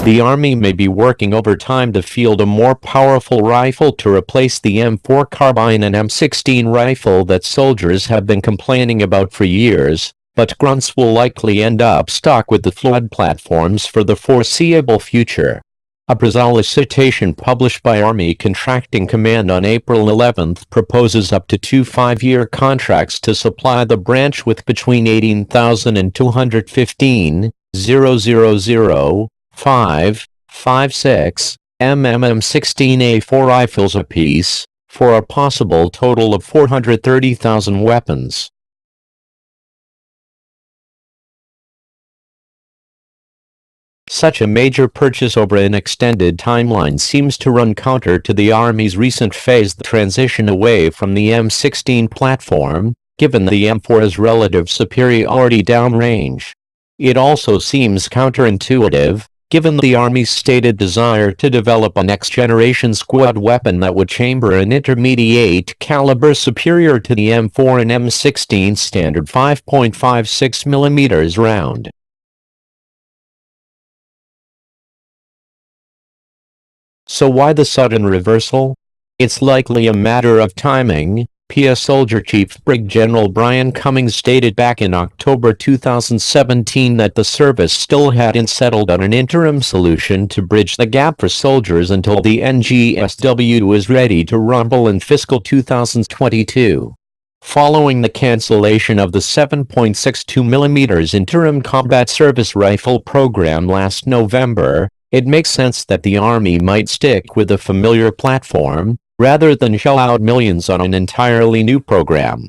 The Army may be working overtime to field a more powerful rifle to replace the M4 carbine and M16 rifle that soldiers have been complaining about for years, but grunts will likely end up stuck with the flood platforms for the foreseeable future. A solicitation published by Army Contracting Command on April 11 proposes up to 2 5-year contracts to supply the branch with between 18,000 and 215,000 5.56 m16A4 rifles apiece, for a possible total of 430,000 weapons. Such a major purchase over an extended timeline seems to run counter to the Army's recent phased transition away from the M16 platform, given the M4's relative superiority downrange. It also seems counterintuitive, given the Army's stated desire to develop a next-generation squad weapon that would chamber an intermediate caliber superior to the M4 and M16 standard 5.56mm round. So why the sudden reversal? It's likely a matter of timing. PS Soldier Chief Brig General Brian Cummings stated back in October 2017 that the service still hadn't settled on an interim solution to bridge the gap for soldiers until the NGSW was ready to rumble in fiscal 2022. Following the cancellation of the 7.62mm interim combat service rifle program last November, it makes sense that the Army might stick with a familiar platform, rather than shell out millions on an entirely new program.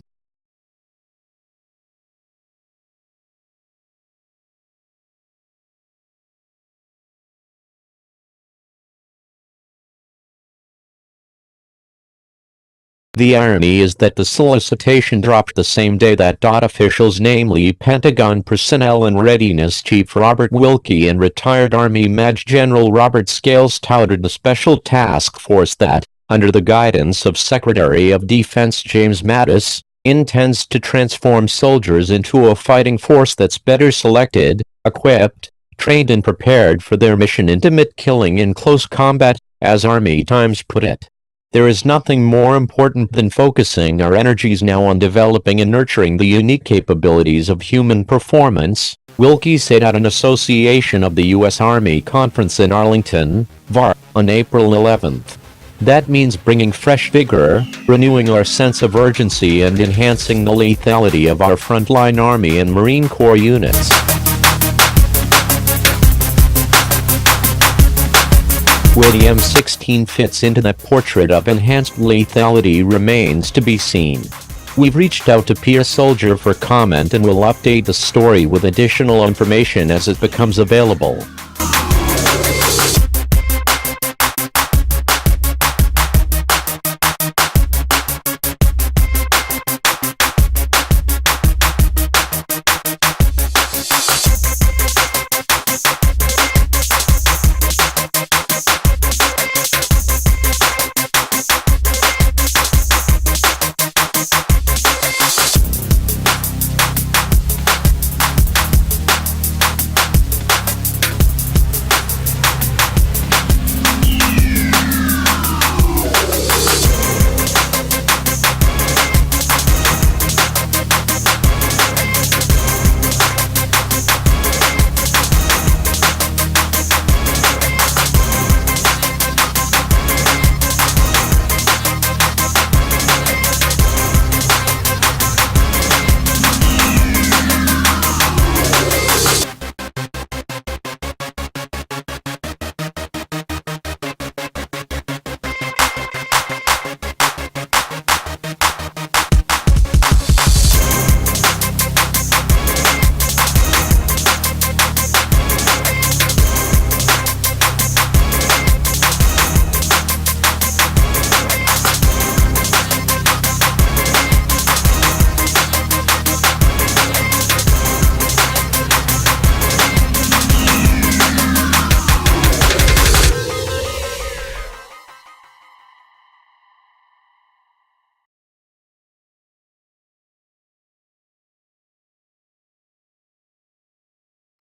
The irony is that the solicitation dropped the same day that officials, namely Pentagon Personnel and Readiness Chief Robert Wilkie and retired Army Maj. General Robert Scales, touted the special task force that, under the guidance of Secretary of Defense James Mattis, intends to transform soldiers into a fighting force that's better selected, equipped, trained and prepared for their mission: intimate killing in close combat, as Army Times put it. There is nothing more important than focusing our energies now on developing and nurturing the unique capabilities of human performance, Wilkie said at an Association of the U.S. Army conference in Arlington, VA, on April 11th. That means bringing fresh vigor, renewing our sense of urgency and enhancing the lethality of our frontline Army and Marine Corps units. Where the M16 fits into that portrait of enhanced lethality remains to be seen. We've reached out to PS Soldier for comment and will update the story with additional information as it becomes available.